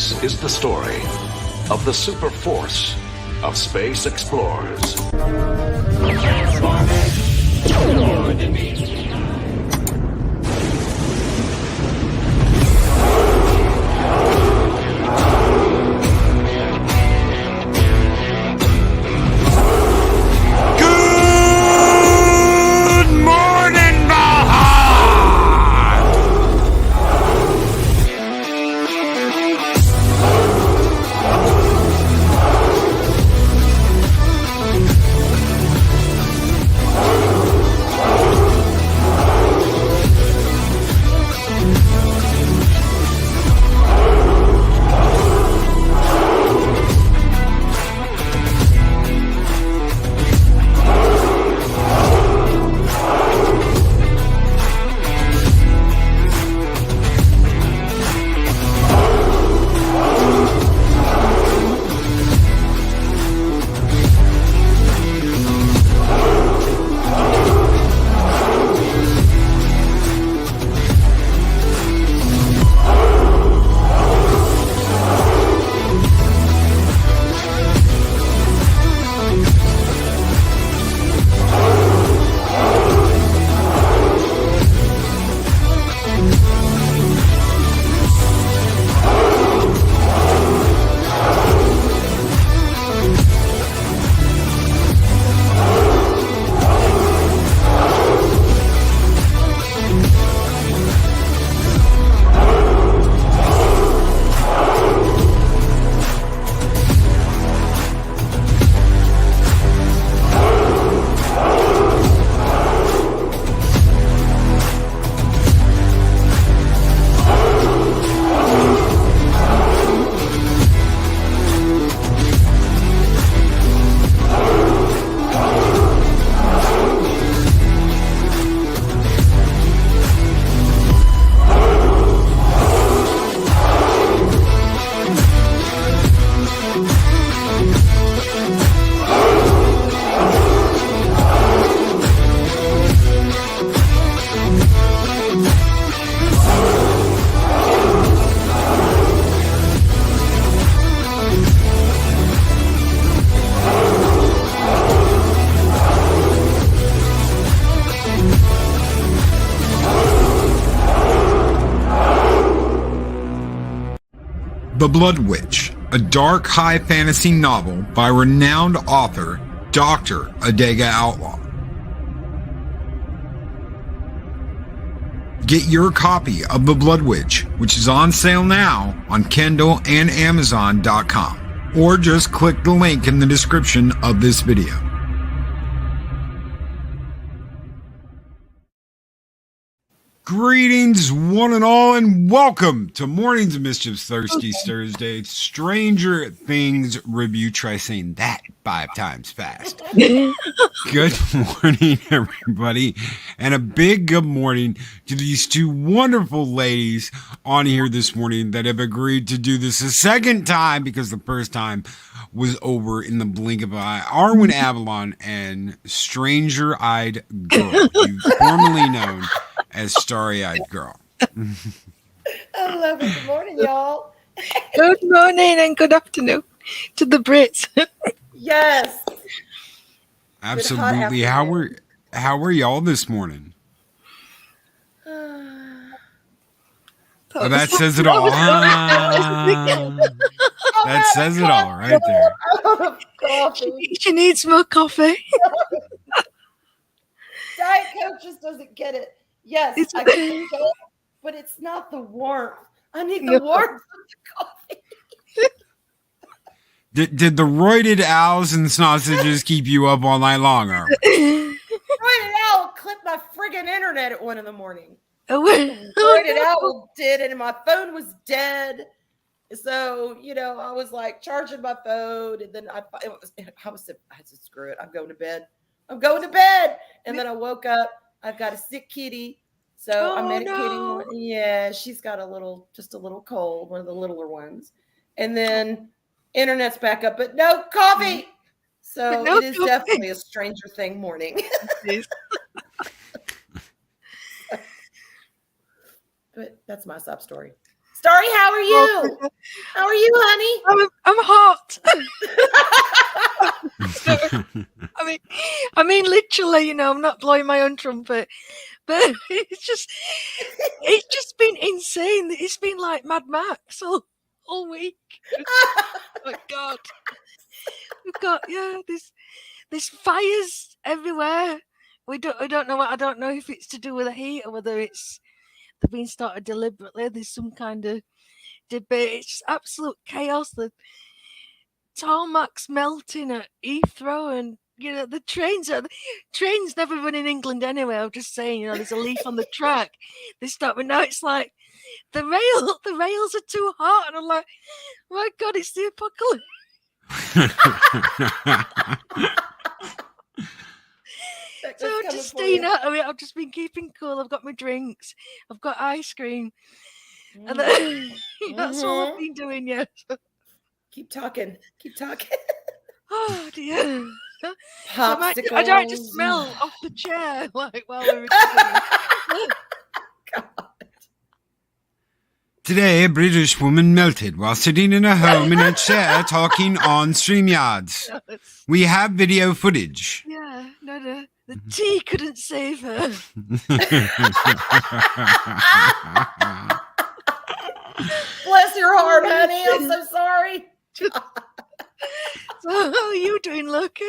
This is the story of the super force of space explorers. The Blood Witch, a dark high fantasy novel by renowned author Dr. Adega Outlaw. Get your copy of The Blood Witch, which is on sale now on Kindle and Amazon.com, or just click the link in the description of this video. Greetings, one and all, and welcome to Mornings of Mischief's Thirsty Thursday Stranger Things review. Try saying that 5 times fast. Good morning, everybody, and a big good morning to these two wonderful ladies on here this morning that have agreed to do this a second time because the first time was over in the blink of an eye. Arwyn Avalon and Stranger Eyed Girl, formerly known as Starry Eyed Girl. I love it. Good morning, y'all. Good morning and good afternoon to the Brits. Yes. Absolutely. How are y'all this morning? That says it all. That says it all right there. She needs more coffee. Diet Coke just doesn't get it. Yes, I get the Coke, but it's not the warmth. I need the warmth of the coffee. Did the roided owls and sausages keep you up all night long? Roided owl clipped my friggin' internet at 1 a.m. Roided owl did, and my phone was dead. So, I was like charging my phone, and then I said, screw it. I'm going to bed. And then I woke up. I've got a sick kitty. So I'm medicating her. Yeah, she's got just a little cold, one of the littler ones. And then internet's back up, but no coffee. So it is definitely a Stranger Thing morning. But that's my sob story. Starry, how are you? How are you, honey? I'm hot. I mean, literally, I'm not blowing my own trumpet, but it's just been insane. It's been like Mad Max all week. Oh my God, we've got there's fires everywhere. I don't know what. I don't know if it's to do with the heat or whether they've been started deliberately. There's some kind of debate. It's just absolute chaos. The tarmac's melting at Heathrow, and the trains never run in England anyway. I'm just saying, there's a leaf on the track. They stop, but now it's like the rails are too hot, and I'm like, my God, it's the apocalypse. So I'm just staying out of it. I've just been keeping cool. I've got my drinks. I've got ice cream. And that's all I've been doing, yeah. Keep talking. Oh, dear. Popsicles. I might just smell off the chair while we're recording. Today, a British woman melted while sitting in a home in a chair talking on StreamYards. We have video footage. Yeah, no. The tea couldn't save her. Bless your heart, honey. I'm so sorry. So how are you doing, Loki?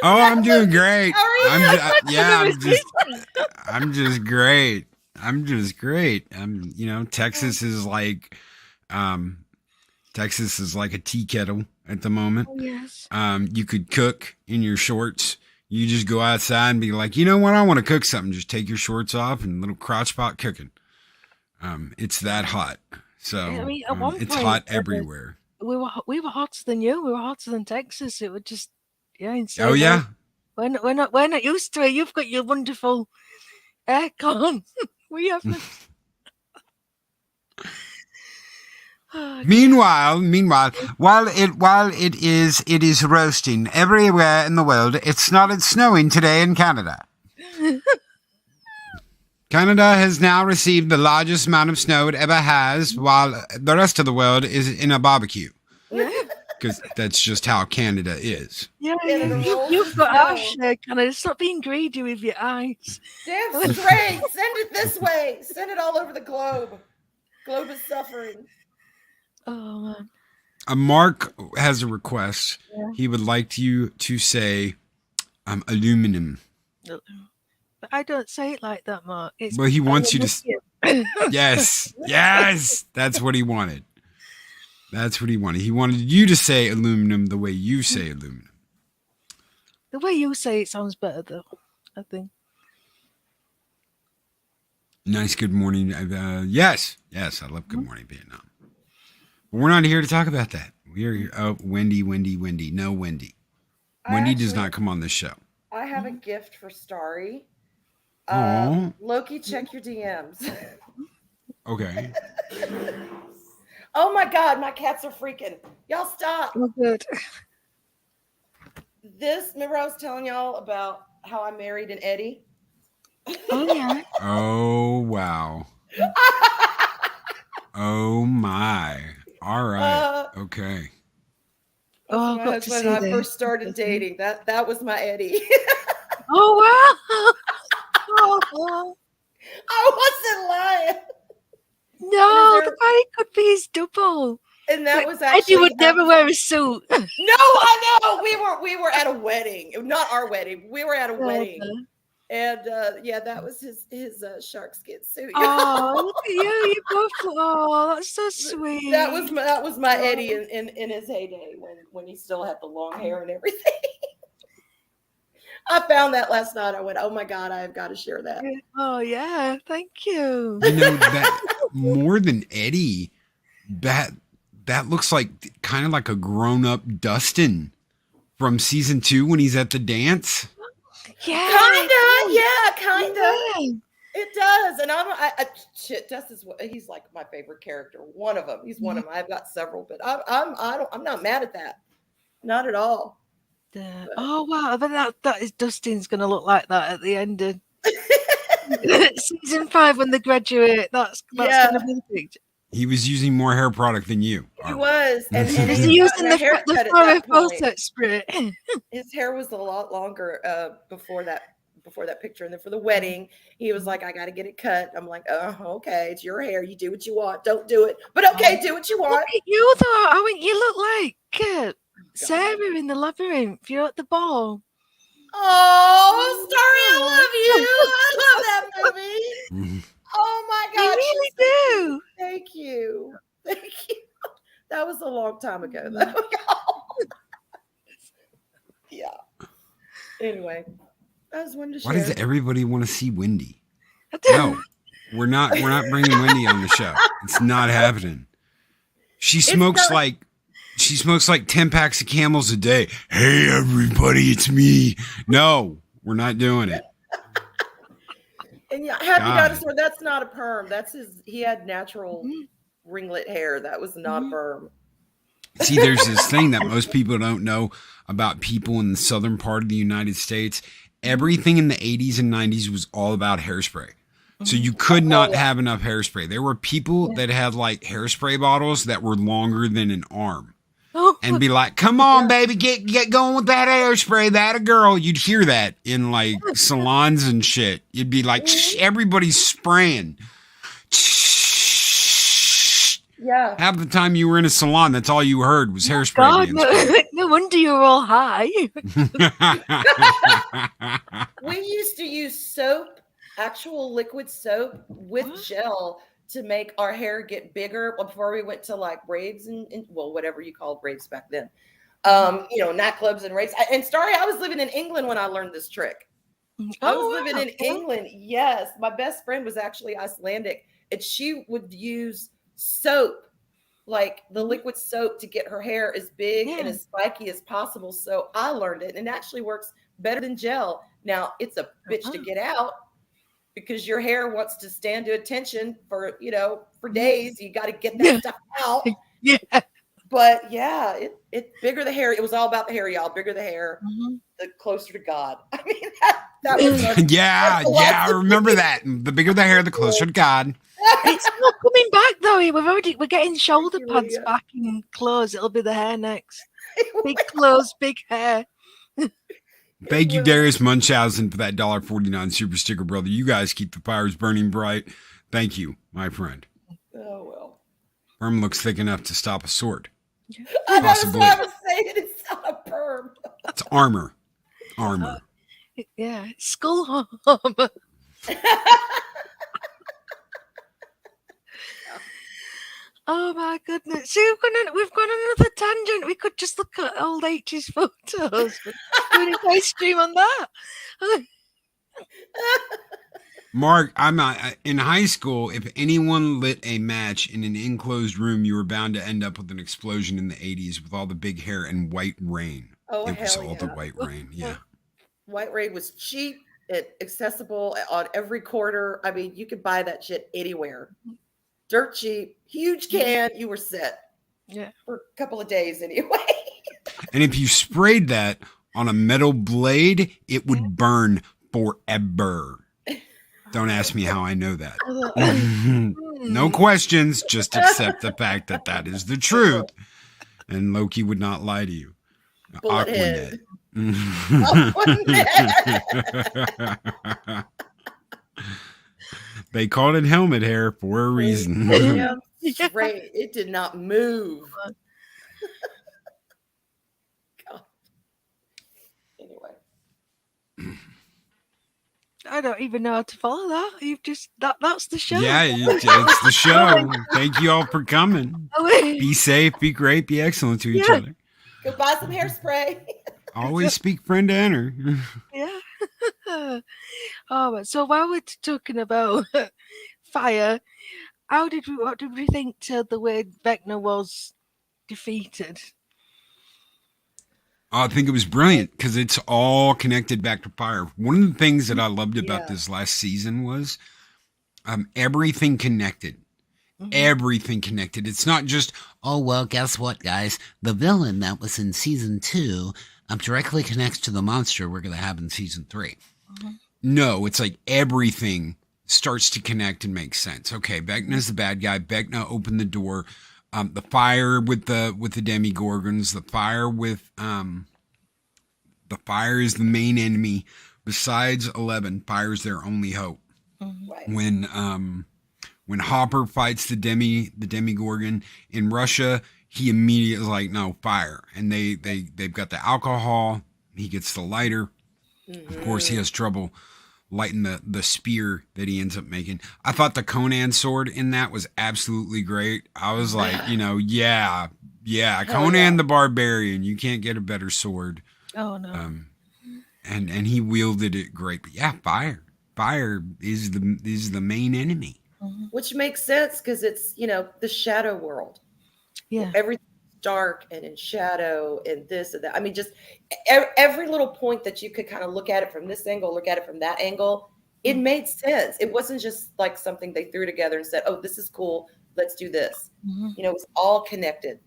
Oh, I'm doing great. How are you? I'm just great. Texas is like a tea kettle at the moment. Oh, yes. You could cook in your shorts. You just go outside and be like, you know what? I want to cook something. Just take your shorts off and little crotch pot cooking. It's that hot. So it's hot everywhere. We were hotter than you. We were hotter than Texas. It would just insane. Oh yeah. We're not used to it. You've got your wonderful aircon. We haven't. Meanwhile, while it is roasting everywhere in the world, it started snowing today in Canada. Canada has now received the largest amount of snow it ever has, while the rest of the world is in a barbecue. Yeah. Because that's just how Canada is. Yeah, you've got our share, Canada. Stop being greedy with your eyes. Damn straight. Send it this way. Send it all over the globe. Globe is suffering. Oh, man. Mark has a request. Yeah. He would like you to say aluminum. But I don't say it like that, Mark. Well, he wants you to. Yes. That's what he wanted. He wanted you to say aluminum the way you say aluminum. The way you say it sounds better, though, I think. Nice good morning. Yes, I love Good Morning Vietnam. But we're not here to talk about that. We're here. Oh, Wendy. No, Wendy. Wendy does not come on this show. I have a gift for Starry. Loki, check your DMs. Okay. Oh my God, my cats are freaking. Y'all stop. Oh, good. Remember I was telling y'all about how I married an Eddie? Oh, yeah. Oh, wow. Oh, my. All right. Okay. Oh, my husband and I first started dating. That was my Eddie. Oh, wow. Oh. I wasn't lying. No, the guy could be his double. And that was actually Eddie would never wear a suit. No, I know. We were at a wedding. Not our wedding. We were at a wedding. And that was his shark skin suit. Oh, look at you! You both. Oh, that's so sweet. That was my Eddie in his heyday when he still had the long hair and everything. I found that last night. I went, oh my God, I have got to share that. Oh yeah, thank you. You know that more than Eddie, that looks like kind of like a grown up Dustin from season 2 when he's at the dance. Yeah, kinda. It does, and shit. Dustin's he's like my favorite character. One of them. He's one of them. I've got several, but I'm not mad at that. Not at all. Oh wow! But that is Dustin's going to look like that at the end of season 5 when they graduate. That's going to be big. He was using more hair product than you. He was. And Is he he was using getting a haircut the at Florida that point. Fawcett spray? His hair was a lot longer before that picture. And then for the wedding, he was like, I got to get it cut. I'm like, okay, it's your hair. You do what you want. Don't do it. But okay, do what you want. Look at you, though. I mean, you look like Sarah in the Labyrinth. You're at the ball. Oh, Starry, I love you. I love that movie. Oh my God. You really do. Thank you. That was a long time ago, though. Yeah. Anyway, I just wanted to share. Why does everybody want to see Wendy? No, we're not bringing Wendy on the show. It's not happening. She smokes like 10 packs of Camels a day. Hey, everybody, it's me. No, we're not doing it. And yeah, Happy Dinosaur, that's not a perm. That's he had natural ringlet hair. That was not a perm. See, there's this thing that most people don't know about people in the southern part of the United States. Everything in the 80s and 90s was all about hairspray. So you could not have enough hairspray. There were people that had like hairspray bottles that were longer than an arm. And be like, come on, baby, get going with that hairspray. That a girl. You'd hear that in like salons and shit. You'd be like, shh, everybody's spraying. Shh. Yeah. Half the time you were in a salon, that's all you heard was hairspray. God, no wonder you were all high. We used to use soap, actual liquid soap with gel to make our hair get bigger before we went to like raves and whatever you called raves back then. Nightclubs and raves. And Starry, I was living in England when I learned this trick. I was living in England. Yes. My best friend was actually Icelandic, and she would use soap, like the liquid soap, to get her hair as big and as spiky as possible. So I learned it, and it actually works better than gel. Now it's a bitch to get out, because your hair wants to stand to attention for days. You got to get that stuff out. Yeah. But yeah, it bigger the hair. It was all about the hair, y'all. Bigger the hair, the closer to God. I mean, that was I remember that. The bigger the hair, the closer to God. It's not coming back though. We're getting shoulder pads back in clothes. It'll be the hair next. Big clothes, big hair. Thank you, Darius Munchausen, for that $1.49 super sticker, brother. You guys keep the fires burning bright. Thank you, my friend. Oh, well. Perm looks thick enough to stop a sword. I know, that's what I was saying. It's not a perm. It's armor. Armor. Yeah, skull armor. Oh my goodness! See, we've gone another tangent. We could just look at old H's photos. Doing a ice cream on that. Mark, I'm not in high school. If anyone lit a match in an enclosed room, you were bound to end up with an explosion in the 80s with all the big hair and white rain. Oh, it was hell all the white rain. Yeah. White rain was cheap, accessible on every corner. I mean, you could buy that shit anywhere. Dirt cheap, huge can, you were set. Yeah. For a couple of days anyway. And if you sprayed that on a metal blade, it would burn forever. Don't ask me how I know that. No questions, just accept the fact that that is the truth. And Loki would not lie to you. Aquanet. They called it helmet hair for a reason. Right. It did not move. God. Anyway. I don't even know how to follow that. You've just that's the show. Yeah, it's the show. Thank you all for coming. Be safe, be great, be excellent to each other. Go buy some hairspray. Always speak friend to enter. Yeah. Oh, so while we're talking about fire, what did we think to the way Vecna was defeated? I think it was brilliant because it's all connected back to fire. One of the things that I loved about this last season was everything connected. Mm-hmm. Everything connected. It's not just, oh, well, guess what, guys? The villain that was in season 2 directly connects to the monster we're going to have in season 3. Mm-hmm. No, it's like everything starts to connect and make sense. Okay, Vecna's the bad guy. Vecna opened the door. The fire with the Demigorgons. The fire is the main enemy. Besides 11, fire is their only hope. Right. When Hopper fights the Demigorgon in Russia, he immediately is like, no, fire. And they've got the alcohol. He gets the lighter. Of course, he has trouble lighting the spear that he ends up making. I thought the Conan sword in that was absolutely great. I was like, yeah, Conan the Barbarian. You can't get a better sword. Oh no. And he wielded it great. But yeah, fire is the main enemy. Which makes sense because it's, the shadow world. Yeah. Everything's dark and in shadow and this and that. I mean, just every little point that you could kind of look at it from this angle, look at it from that angle, it made sense. It wasn't just like something they threw together and said, oh, this is cool. Let's do this. It was all connected.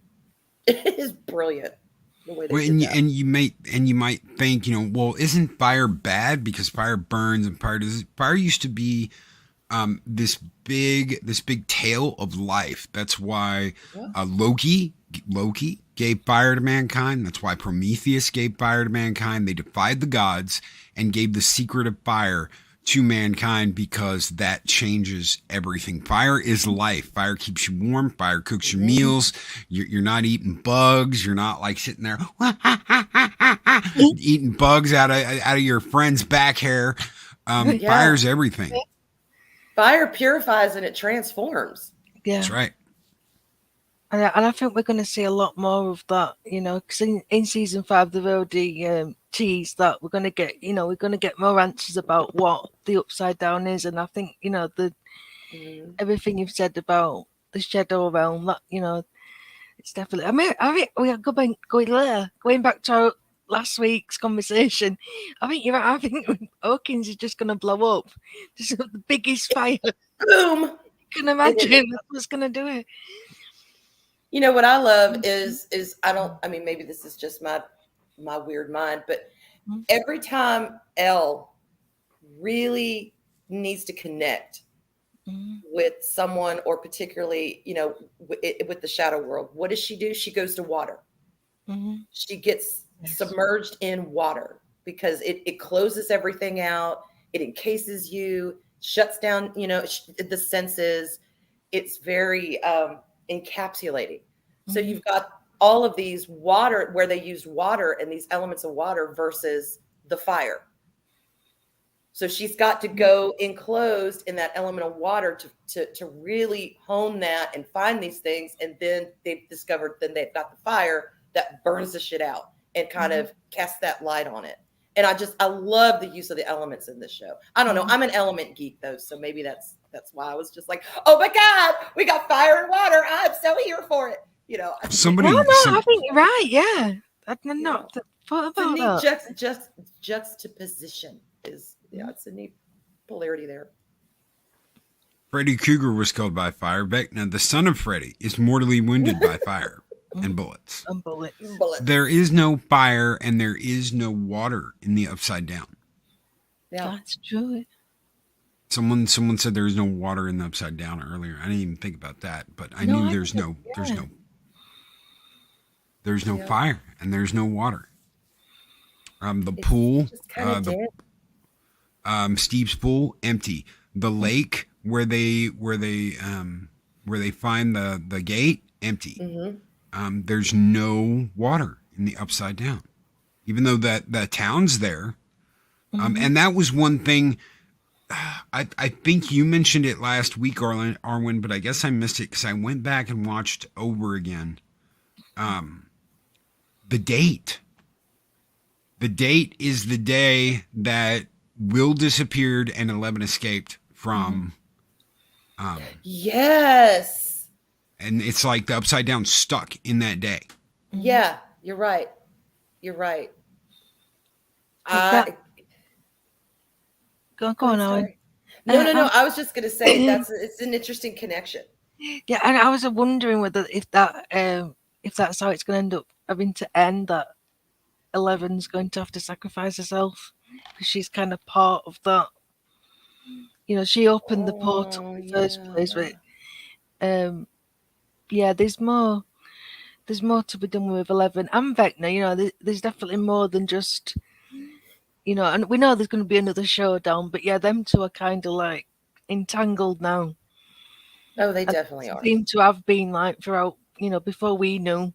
It is brilliant. The way they did that. And you might think, well, isn't fire bad because fire burns and fire used to be this big tale of life. That's why Loki gave fire to mankind. That's why Prometheus gave fire to mankind. They defied the gods and gave the secret of fire to mankind because that changes everything. Fire is life. Fire keeps you warm. Fire cooks your meals. You're not eating bugs. You're not like sitting there eating bugs out of your friend's back hair. Fire's everything. Fire purifies and it transforms. Yeah, that's right. And I think we're going to see a lot more of that, because in season 5 they've already teased that we're going to get more answers about what the Upside Down is, and I think everything you've said about the Shadow Realm, that it's definitely. I mean, we are going back to our last week's conversation. I think you're right. I think Hawkins is just going to blow up. Just the biggest fire. Boom. You can imagine that's what's going to do it. What I love is maybe this is just my weird mind, but every time Elle really needs to connect with someone, or particularly, with the shadow world, what does she do? She goes to water. She gets submerged in water because it closes everything out. It encases you, shuts down, the senses. It's very encapsulating. So you've got all of these water where they used water and these elements of water versus the fire. So she's got to go enclosed in that element of water to really hone that and find these things. And then they've discovered, then they've got the fire that burns the shit out and kind of casts that light on it. And I love the use of the elements in this show. I don't know. I'm an element geek though. So maybe that's why I was just like, oh my God, we got fire and water. I'm so here for it. I think you're right. Yeah. I've not thought about that. Juxtaposition is, it's a neat polarity there. Freddy Krueger was killed by fire. Vecna, the son of Freddy, is mortally wounded by fire and bullets. There is no fire and there is no water in the Upside Down. Yeah, that's true. Someone said there is no water in the Upside Down earlier. I didn't even think about that, but I knew there's no fire and there's no water. The pool, Steve's pool, empty. The lake where they find the gate, empty. There's no water in the Upside Down, even though that town's there. And that was one thing. I think you mentioned it last week, Arwen, but I guess I missed it because I went back and watched over again. The date. The date is the day that Will disappeared and 11 escaped from. Yes. And it's like the Upside Down stuck in that day. Yeah, you're right. You're right. Go on, Owen. No. I was just going to say it's an interesting connection. Yeah, and I was wondering whether if that's how it's going to end up having to end, that 11's going to have to sacrifice herself because she's kind of part of that You know, she opened the portal in the first place. But yeah, there's more. There's more to be done with 11 and Vecna. You know, there's definitely more than just, you know, and we know there's going to be another showdown, but yeah, them two are kind of like entangled now. Oh, they definitely are. Seem to have been like throughout, you know, before we knew.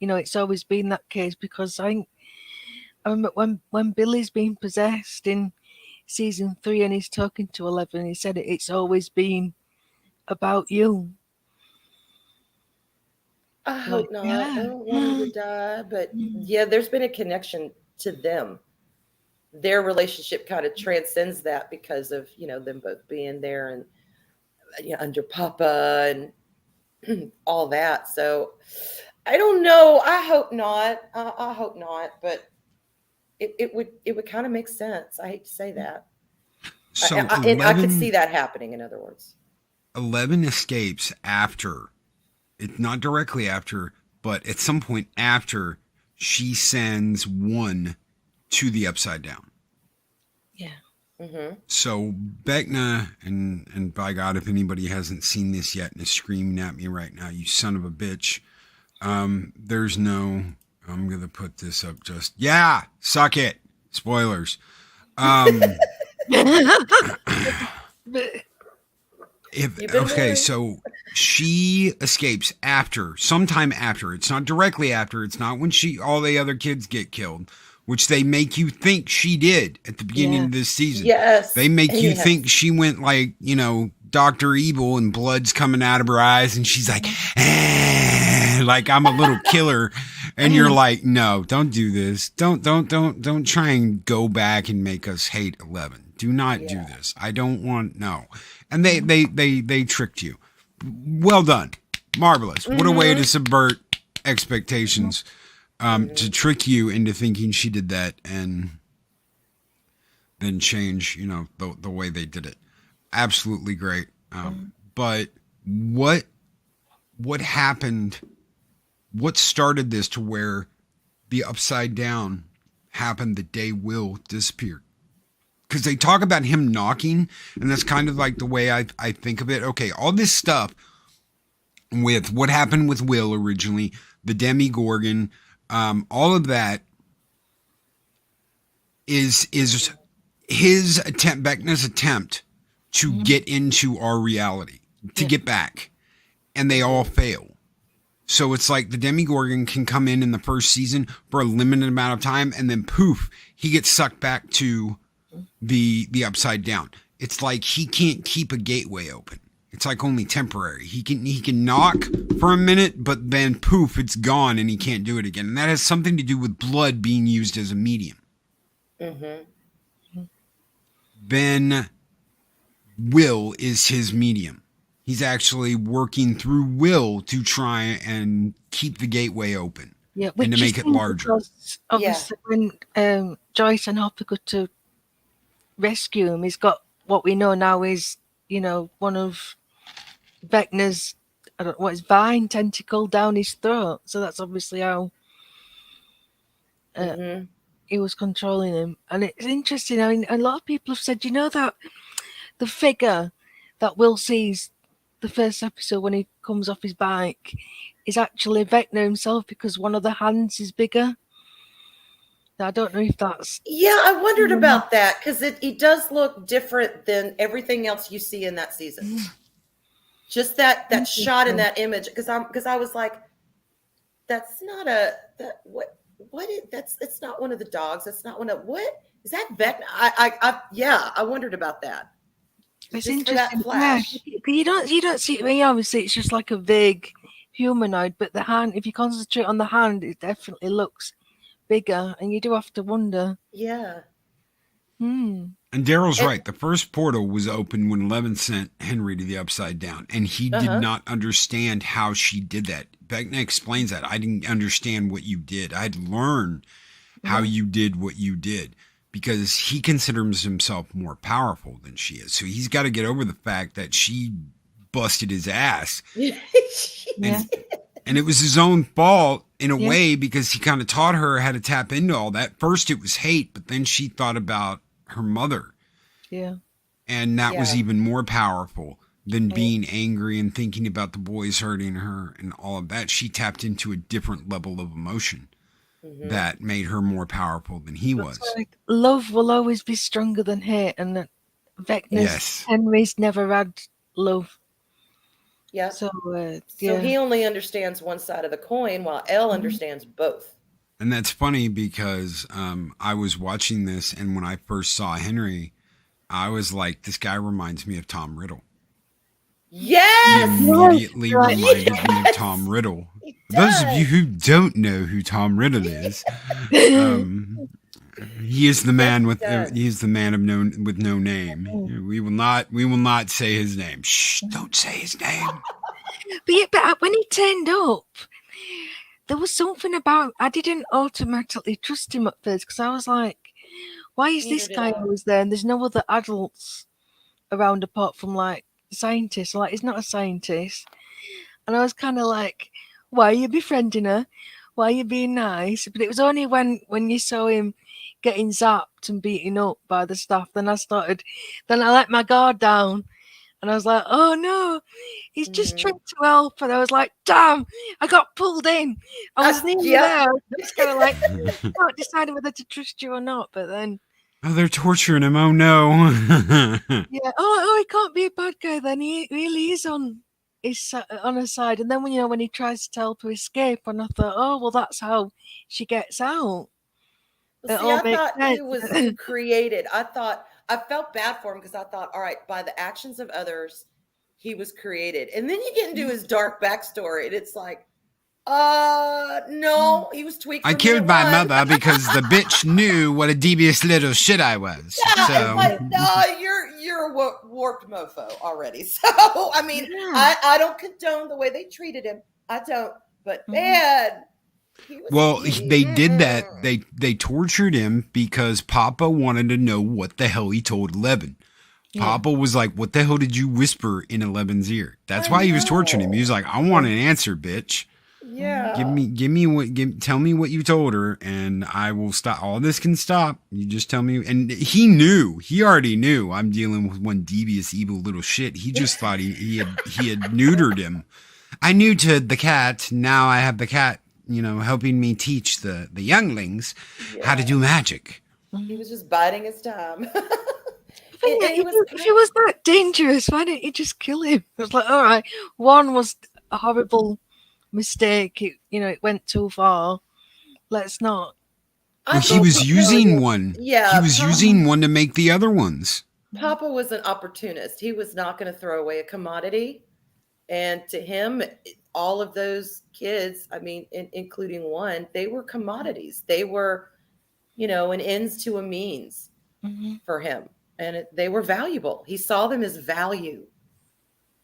You know, it's always been that case because I remember when Billy's been possessed in season 3 and he's talking to 11, he said it's always been about you. I hope not. Yeah. I don't want him to die, but yeah, there's been a connection to them. Their relationship kind of transcends that because of, you know, them both being there and, you know, under Papa and all that. So I don't know. I hope not. I hope not, but it would kind of make sense. I hate to say that. So I could see that happening, in other words. 11 escapes after. It's not directly after, but at some point after she sends 1 to the Upside Down. Yeah. Mm-hmm. So Vecna, and by God, if anybody hasn't seen this yet and is screaming at me right now, you son of a bitch. There's no, I'm going to put this up just, yeah, suck it. Spoilers. So she escapes sometime after. It's not directly after. It's not when all the other kids get killed, which they make you think she did at the beginning of this season. Yes. They make you think she went like, you know, Dr. Evil and blood's coming out of her eyes and she's like, like I'm a little killer. And you're like, no, don't do this. Don't try and go back and make us hate 11. Do not do this. I don't want, no. And they tricked you. Well done. Marvelous. What a way to subvert expectations, to trick you into thinking she did that and then change, you know, the way they did it. Absolutely great. But what happened, what started this to where the Upside Down happened the day Will disappeared? Because they talk about him knocking, and that's kind of like the way I think of it. Okay, all this stuff with what happened with Will originally, the Demigorgon, all of that is his attempt, Vecna's attempt to get into our reality, to get back. And they all fail. So it's like the Demigorgon can come in the first season for a limited amount of time, and then poof, he gets sucked back to the Upside Down. It's like he can't keep a gateway open. It's like only temporary. He can knock for a minute, but then poof, it's gone and he can't do it again. And that has something to do with blood being used as a medium. Then Will is his medium. He's actually working through Will to try and keep the gateway open. Yeah, and to make it larger. Obviously, when Joyce and Hopper go to rescue him, he's got what we know now is, you know, one of Vecna's, I don't know what, his vine tentacle down his throat. So that's obviously how he was controlling him. And it's interesting. I mean, a lot of people have said, you know, that the figure that Will sees the first episode when he comes off his bike is actually Vecna himself because one of the hands is bigger. I don't know if that's... Yeah, I wondered about that because it does look different than everything else you see in that season. Just that shot in that image, because I was like, that's not it's not one of the dogs. That's not one of, what is that Vecna? I wondered about that. It's just interesting. Yeah, you don't see it. I mean, obviously, it's just like a vague humanoid, but the hand, if you concentrate on the hand, it definitely looks bigger, and you do have to wonder. Yeah. And Daryl's right. The first portal was open when 11 sent Henry to the Upside Down, and he did not understand how she did that. Vecna explains that. I didn't understand what you did. I'd learned how you did what you did, because he considers himself more powerful than she is. So he's got to get over the fact that she busted his ass. And it was his own fault in a way, because he kind of taught her how to tap into all that. First it was hate, but then she thought about her mother. Yeah. And that was even more powerful than being angry and thinking about the boys hurting her and all of that. She tapped into a different level of emotion that made her more powerful than he was. Like, love will always be stronger than hate, and that Henry's never had love. Yeah. So he only understands one side of the coin, while Elle understands both. And that's funny because I was watching this, and when I first saw Henry, I was like, this guy reminds me of Tom Riddle. Yes! He immediately reminded me of Tom Riddle. For those of you who don't know who Tom Riddle is, he is the man with with no name. We will not say his name. Shh! Don't say his name. But when he turned up, there was something about, I didn't automatically trust him at first, because I was like, why is this guy always there and there's no other adults around apart from like scientists? Like, he's not a scientist. And I was kind of like, why are you befriending her? Why are you being nice? But it was only when you saw him getting zapped and beaten up by the staff, then I let my guard down. And I was like, oh no, he's just trying to help. And I was like, damn, I got pulled in. I was nearly there. I was kind of like, not deciding whether to trust you or not. But then, oh, they're torturing him. Oh no. Yeah. Oh, he can't be a bad guy then. He really is on her side. And then when he tries to help her escape, and I thought, oh well, that's how she gets out. See, I thought he was created. I felt bad for him because I thought, all right, by the actions of others, he was created. And then you get into his dark backstory, and it's like, no, he was tweaked. I killed my mother because the bitch knew what a devious little shit I was. Yeah, so. It's like, no, you're a warped mofo already. So, I mean, I don't condone the way they treated him. I don't. But, man... Well, they did that. They tortured him because Papa wanted to know what the hell he told 11. Papa was like, what the hell did you whisper in 11's ear? That's why he was torturing him. He was like, I want an answer, bitch. Yeah. Tell me what you told her, and I will stop. All this can stop. You just tell me. And he already knew I'm dealing with one devious, evil little shit. He just thought he had neutered him. I neutered the cat. Now I have the cat, helping me teach the younglings how to do magic. He was just biding his time. If he was that dangerous, why didn't you just kill him? It was like, all right, one was a horrible mistake. It went too far. Let's not. Well, he was using one. Yeah. He was using one to make the other ones. Papa was an opportunist. He was not going to throw away a commodity. And to him, all of those kids, I mean, including one, they were commodities. They were, an ends to a means for him. And they were valuable. He saw them as value.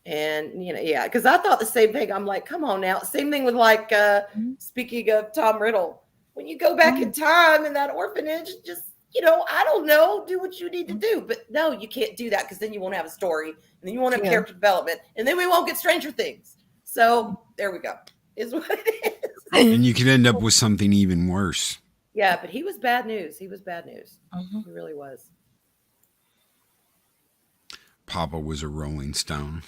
And, because I thought the same thing. I'm like, come on now. Same thing with speaking of Tom Riddle. When you go back in time in that orphanage, just, I don't know, do what you need to do. But no, you can't do that because then you won't have a story. And then you won't have character development. And then we won't get Stranger Things. So there we go. Is what it is. And you could end up with something even worse. Yeah, but he was bad news. He really was. Papa was a Rolling Stone.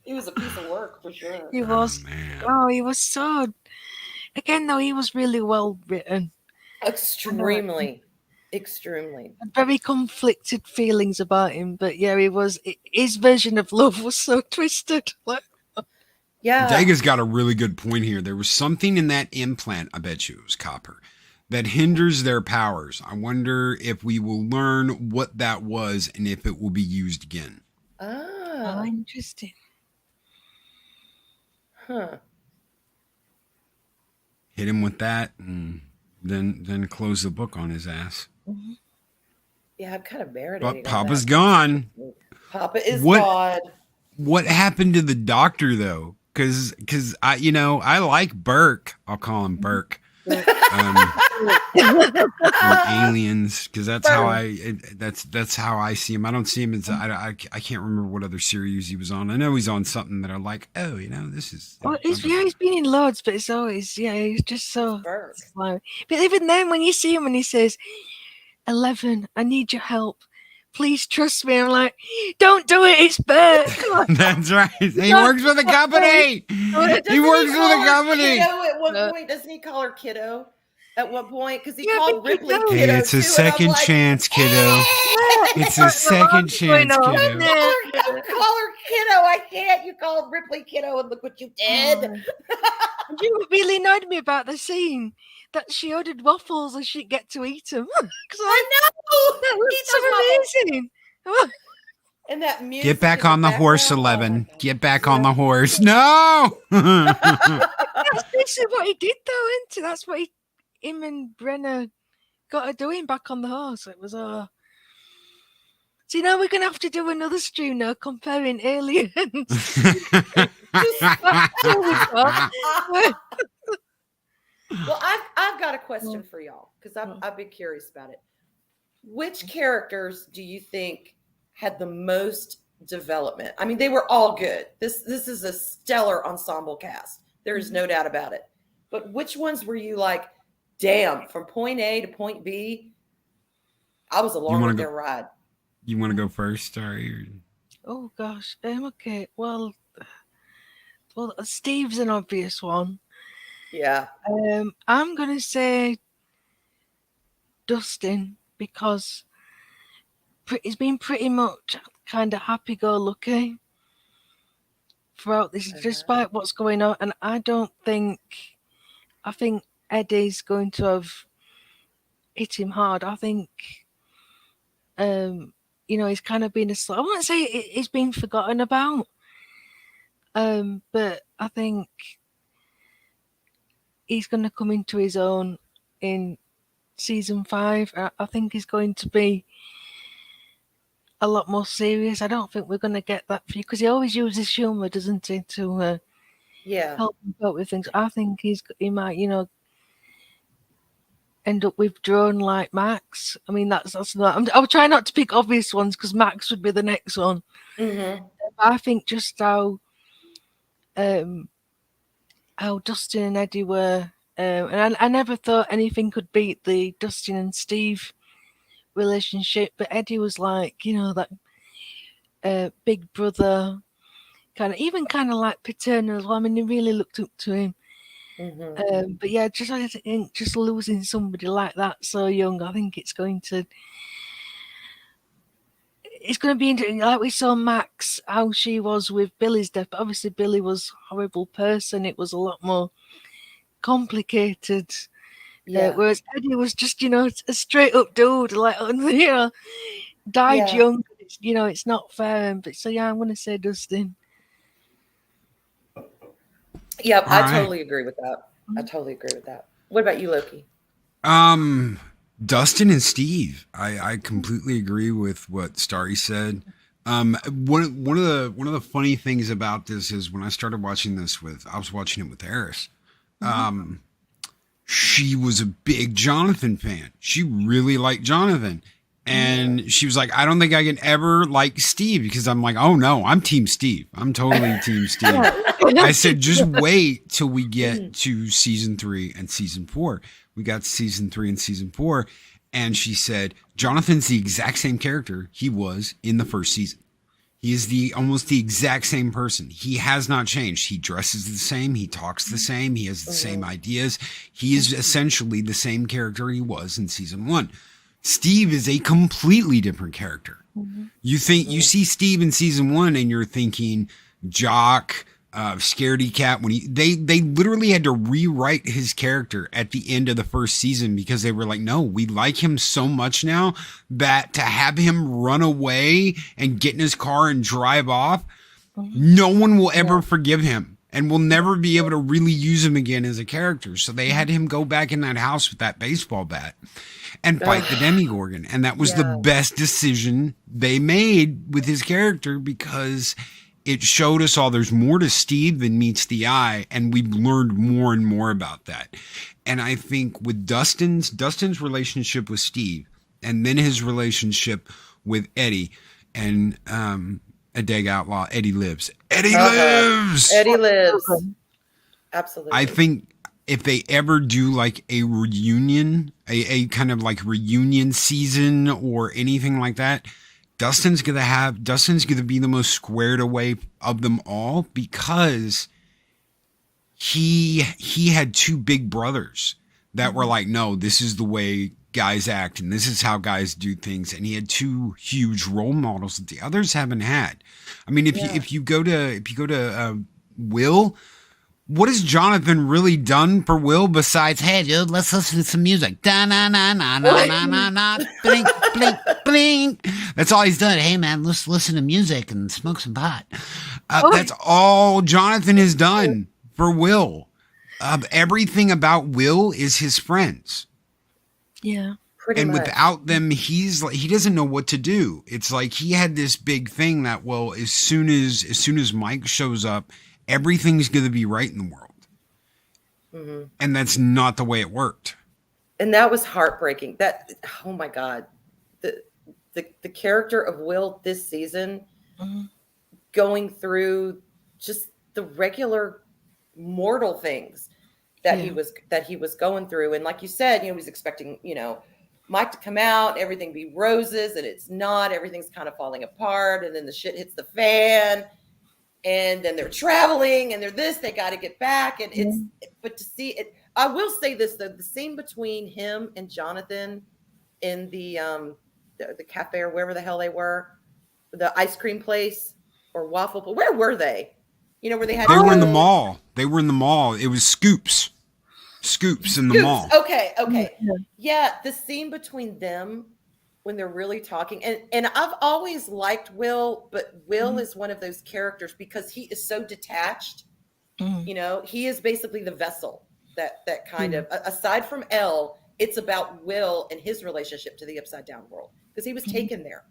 He was a piece of work for sure. He was. He was so. Again, though, he was really well written. Extremely. Very conflicted feelings about him, but he was. His version of love was so twisted. Yeah. Dega's got a really good point here. There was something in that implant, I bet you it was copper, that hinders their powers. I wonder if we will learn what that was and if it will be used again. Oh, interesting. Huh. Hit him with that and then close the book on his ass. Mm-hmm. Yeah, I'm kind of marinating. But Papa's gone. Papa is gone. What happened to the doctor though? Because I like Burke. I'll call him Burke. Or aliens, because that's how I see him. I don't see him as I can't remember what other series he was on. I know he's on something that I like. Oh, this is. Well, he's been in loads, but it's always he's just so. But even then, when you see him and he says, 11, I need your help. Please trust me. I'm like, don't do it. It's Bert. That's right. He works for the company. He works for the company. Kiddo at one point, doesn't he call her kiddo? At one point, because he Yeah, called but he Ripley knows. kiddo Hey, it's too, a and I'm second like, chance, kiddo. It's a second chance, kiddo. Don't call her kiddo. I can't. You called Ripley kiddo, and look what you did. And you know what really annoyed me about the scene? That she ordered waffles and she'd get to eat them. I know. That was so amazing. And that music. Get back on the horse, 11. Get back on the horse. No. That's basically what he did, though, isn't it? That's what him and Brenner got to doing back on the horse. It was So now we're gonna have to do another stream now comparing aliens. Well, I've got a question for y'all because I've been curious about it. Which characters do you think had the most development? I mean, they were all good. This is a stellar ensemble cast. There is no doubt about it. But which ones were you like, damn, from point A to point B, I was along with their ride? You want to go first, Starry? Oh gosh. Okay. Well, Steve's an obvious one. Yeah. I'm gonna say Dustin because he's been pretty much kind of happy-go-lucky throughout this, despite what's going on. And I think Eddie's going to have hit him hard. I think, he's kind of been I won't say he's been forgotten about, but I think he's going to come into his own in season 5. I think he's going to be a lot more serious. I don't think we're going to get that for you because he always uses humor, doesn't he, to help him cope with things. I think he might, end up withdrawn like Max. I mean, that's not. I'll try not to pick obvious ones because Max would be the next one. Mm-hmm. I think just how Dustin and Eddie were, and I never thought anything could beat the Dustin and Steve relationship, but Eddie was like, that big brother, kind of like paternal as well. I mean, he really looked up to him. Mm-hmm. But yeah, I think just losing somebody like that so young, I think it's going to be interesting. Like we saw Max, how she was with Billy's death, but obviously Billy was a horrible person. It was a lot more complicated. Yeah. Whereas Eddie was just, a straight up dude, like, died young. It's not fair. But so yeah, I'm going to say Dustin. Yep, I totally agree with that. What about you, Loki? Dustin and Steve. I completely agree with what Starry said. One of the funny things about this is when I started watching this I was watching it with Eris. She was a big Jonathan fan. She really liked Jonathan. And she was like, I don't think I can ever like Steve because I'm like, oh no, I'm Team Steve. I'm totally Team Steve. I said, just wait till we get to season 3 and season 4. We got to season 3 and season 4. And she said, Jonathan's the exact same character he was in the first season. He is almost the exact same person. He has not changed. He dresses the same. He talks the same. He has the same ideas. He is essentially the same character he was in season 1. Steve is a completely different character. You see Steve in season 1 and you're thinking jock, scaredy cat. They literally had to rewrite his character at the end of the first season because they were like, no, we like him so much now that to have him run away and get in his car and drive off, no one will ever forgive him and will never be able to really use him again as a character. So they had him go back in that house with that baseball bat and fight the Demogorgon. And that was the best decision they made with his character because it showed us all there's more to Steve than meets the eye. And we've learned more and more about that. And I think with Dustin's relationship with Steve and then his relationship with Eddie and a Dag Outlaw, Eddie lives. Eddie lives. Eddie lives. Absolutely. I think if they ever do like a reunion, a kind of like reunion season or anything like that, Dustin's gonna be the most squared away of them all, because he had two big brothers that were like, no, this is the way guys act and this is how guys do things, and he had two huge role models that the others haven't had. I mean, if you go to Will, what has Jonathan really done for Will besides, hey, dude, let's listen to some music? Da na na na na na na na, blink blink blink. That's all he's done. Hey man, let's listen to music and smoke some pot. That's all Jonathan has done for Will. Everything about Will is his friends. Yeah. And without them, he doesn't know what to do. It's like he had this big thing that, well, as soon as Mike shows up, everything's going to be right in the world. Mm-hmm. And that's not the way it worked. And that was heartbreaking. Oh my God. The character of Will this season, going through just the regular mortal things that he was going through. And like you said, he was expecting, Mike to come out, everything be roses, and it's not. Everything's kind of falling apart, and then the shit hits the fan. And then they're traveling, and they're this. They got to get back, and but to see it, I will say this though: the scene between him and Jonathan in the cafe or wherever the hell they were, the ice cream place or waffle place. Where were they? Where they had. They were in the mall. They were in the mall. It was Scoops in the mall. Okay. Yeah, the scene between them, when they're really talking, and I've always liked Will, but Will is one of those characters because he is so detached. He is basically the vessel that kind of, aside from Elle, it's about Will and his relationship to the upside down world, because he was taken there.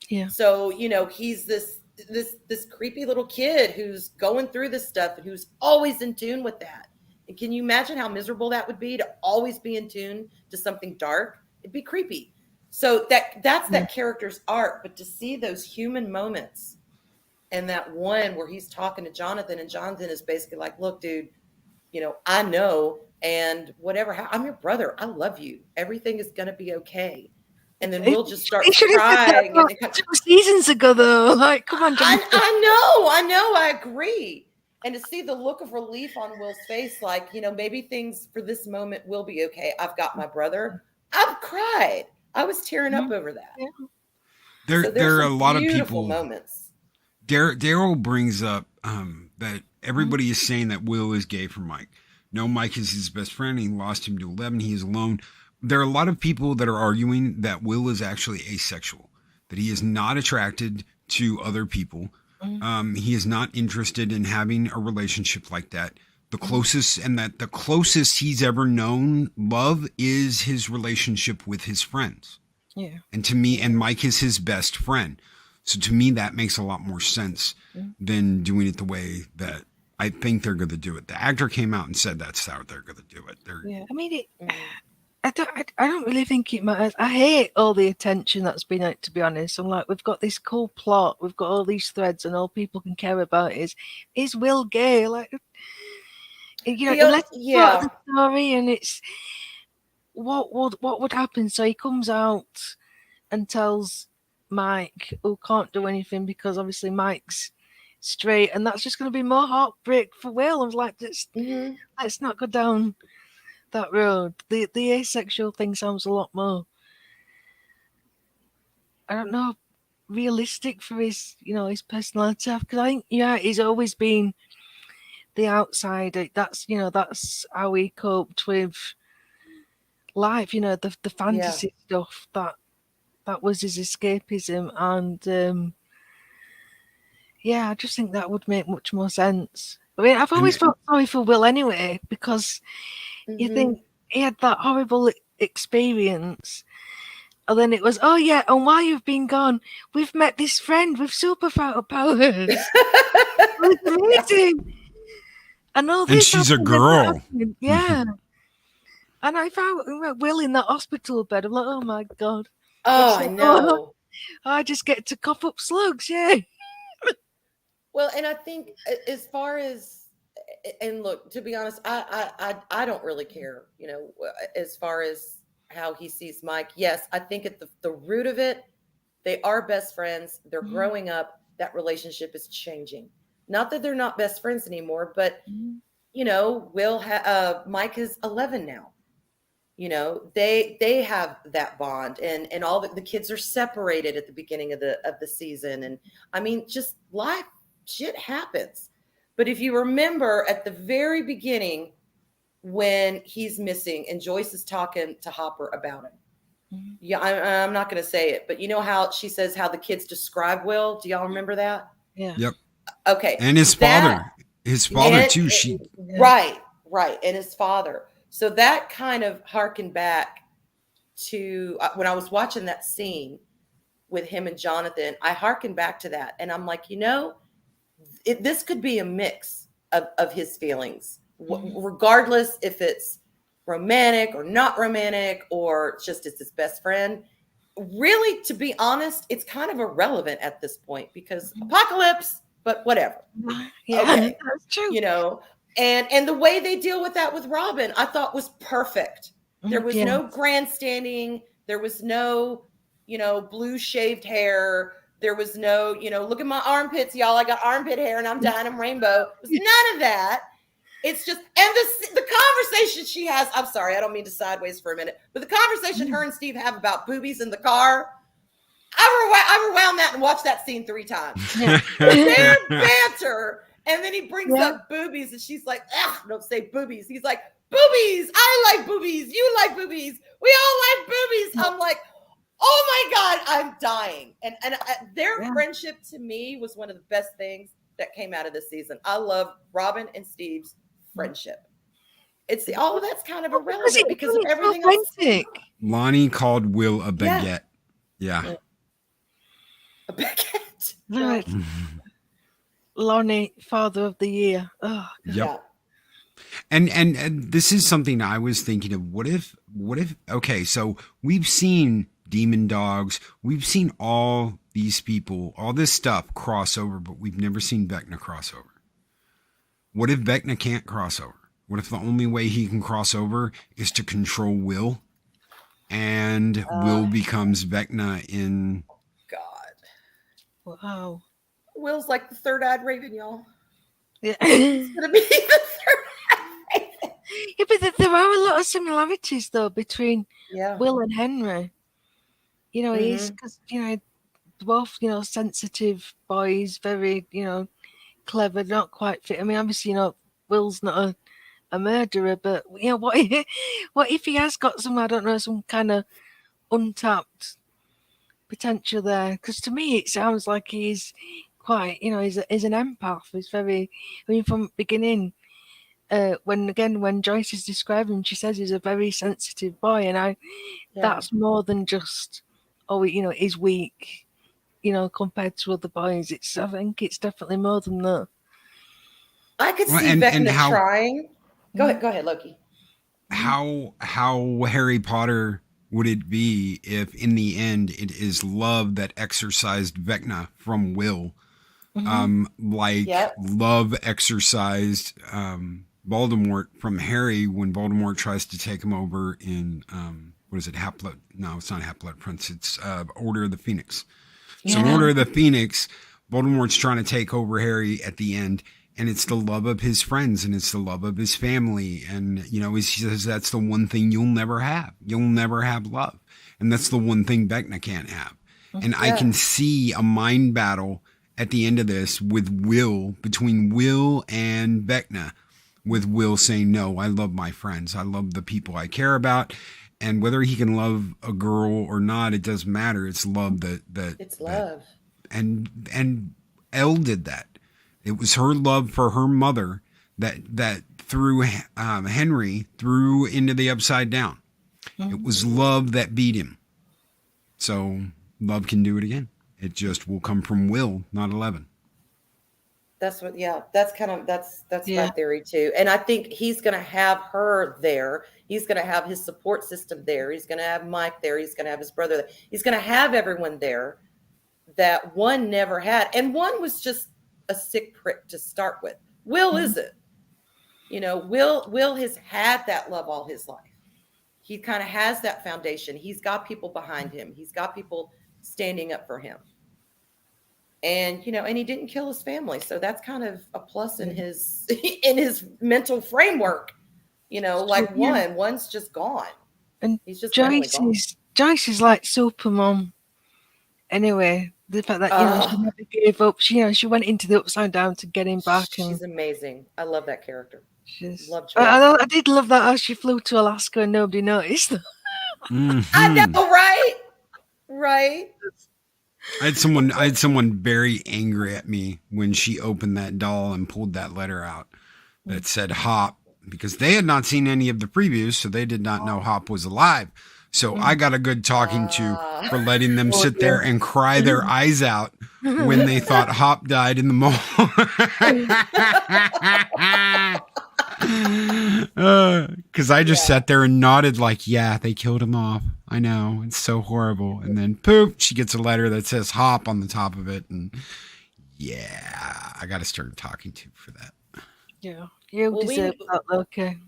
Yeah. So, he's this creepy little kid who's going through this stuff and who's always in tune with that. And can you imagine how miserable that would be to always be in tune to something dark? It'd be creepy. So that's that character's art, but to see those human moments, and that one where he's talking to Jonathan, and Jonathan is basically like, look, dude, I know, and whatever, I'm your brother. I love you. Everything is going to be okay. And then we'll just start crying. And 2 seasons ago, though, like, come on, Jonathan. I know, I agree. And to see the look of relief on Will's face, like, maybe things for this moment will be okay. I've got my brother. I've cried. I was tearing up over that. Yeah. There are a lot of people. Moments. Daryl brings up that everybody is saying that Will is gay for Mike. No, Mike is his best friend. He lost him to 11. He is alone. There are a lot of people that are arguing that Will is actually asexual, that he is not attracted to other people. He is not interested in having a relationship like that. The closest he's ever known love is his relationship with his friends. Yeah. And to me, and Mike is his best friend. So to me, that makes a lot more sense than doing it the way that I think they're going to do it. The actor came out and said that's how they're going to do it. I mean, I don't really think it matters. I hate all the attention that's been out, to be honest. I'm like, we've got this cool plot, we've got all these threads, and all people can care about is Will gay? Like, let's plot the story, and it's what would happen. So he comes out and tells Mike, who can't do anything because obviously Mike's straight, and that's just going to be more heartbreak for Will. I was like, let's not go down that road. The asexual thing sounds a lot more, I don't know, realistic for his personality, because I think he's always been the outsider. That's how he coped with life, the fantasy stuff, that was his escapism. And I just think that would make much more sense. I mean, I've always felt sorry for Will anyway, because you think he had that horrible experience, and then it was, oh yeah, and while you've been gone, we've met this friend with powers. It's amazing. And she's a girl. Yeah. And I found Will in that hospital bed. I'm like, oh my God. Oh, I know. I just get to cough up slugs, yeah. Well, and I think as far as and look, to be honest, I don't really care, as far as how he sees Mike. Yes, I think at the root of it, they are best friends. They're growing up. That relationship is changing. Not that they're not best friends anymore, but Mike is 11 now. They have that bond, and all the kids are separated at the beginning of the season, and I mean, just life shit happens. But if you remember at the very beginning when he's missing and Joyce is talking to Hopper about him, yeah, I'm not going to say it, but you know how she says how the kids describe Will? Do y'all remember that? Yeah. Yep. Okay. And his father too. Right, and his father. So that kind of harkened back to when I was watching that scene with him and Jonathan. I harkened back to that, and I'm like, this could be a mix of his feelings, regardless if it's romantic or not romantic, or just as his best friend. Really, to be honest, it's kind of irrelevant at this point because apocalypse, but whatever. Yeah, okay. That's true. And the way they deal with that with Robin, I thought was perfect. There was no grandstanding. There was no, blue shaved hair. There was no, look at my armpits, y'all. I got armpit hair and I'm dyeing them rainbow. It was none of that. It's just, and the conversation she has, I'm sorry, I don't mean to sideways for a minute, but the conversation her and Steve have about boobies in the car, I rewound that and watched that scene 3 times. Their banter, and then he brings up boobies, and she's like, don't say boobies. He's like, boobies, I like boobies, you like boobies, we all like boobies. I'm like, oh my God, I'm dying. And their friendship to me was one of the best things that came out of this season. I love Robin and Steve's friendship. It's all of that's kind of irrelevant because of everything else. Lonnie called Will a baguette. Yeah. A baguette. Right. Lonnie, Father of the Year. Oh, yep. Yeah. And this is something I was thinking of. What if, okay, so we've seen demon dogs. We've seen all these people, all this stuff cross over, but we've never seen Vecna cross over. What if Vecna can't cross over? What if the only way he can cross over is to control Will, and Will becomes Vecna in... God. Wow. Will's like the third-eyed raven, y'all. Yeah. He's going to be the third-eyed raven. Yeah, but there are a lot of similarities, though, between Will and Henry. He's, because, both, sensitive boys, very, clever, not quite fit. I mean, obviously, Will's not a murderer, but, what if he has got some, I don't know, some kind of untapped potential there? Because to me, it sounds like he's quite, he's an empath. He's very, from the beginning, when Joyce is describing him, she says he's a very sensitive boy, and that's more than just, he's weak, compared to other boys. I think it's definitely more than that. I could see Vecna trying. Go ahead, Loki. How Harry Potter would it be if in the end it is love that exorcised Vecna from Will? Love exorcised Voldemort from Harry when Voldemort tries to take him over in what is it, Half-Blood? No, it's not Half-Blood Prince. It's Order of the Phoenix. So Order of the Phoenix, Voldemort's trying to take over Harry at the end, and it's the love of his friends and it's the love of his family. And, he says that's the one thing you'll never have. You'll never have love. And that's the one thing Vecna can't have. And I can see a mind battle at the end of this between Will and Vecna, with Will saying, no, I love my friends. I love the people I care about. And whether he can love a girl or not, it doesn't matter. It's love it's love. And Elle did that. It was her love for her mother that threw Henry through into the upside down. It was love that beat him. So love can do it again. It just will come from Will, not 11. That's my theory too. And I think he's going to have her there. He's going to have his support system there. He's going to have Mike there. He's going to have his brother there. He's going to have everyone there that one never had. And one was just a sick prick to start with. Will isn't. You know, Will has had that love all his life. He kind of has that foundation. He's got people behind him. He's got people standing up for him. And, you know, and he didn't kill his family. So that's kind of a plus in his mental framework. You know, like one's just gone. And he's just Joyce is like Supermom. Anyway, the fact that she never gave up. She went into the Upside Down to get him back. She's amazing. I love that character. I did love that how she flew to Alaska and nobody noticed. Mm-hmm. I know, right? Right. I had someone very angry at me when she opened that doll and pulled that letter out that said Hop, because they had not seen any of the previews, so they did not know Hop was alive. So I got a good talking to for letting them sit there and cry their eyes out when they thought Hop died in the mall. Because I just sat there and nodded like, yeah, they killed him off. I know. It's so horrible. And then poof, she gets a letter that says Hop on the top of it. And yeah, I got to start talking to for that. Yeah. You deserve that, Loki.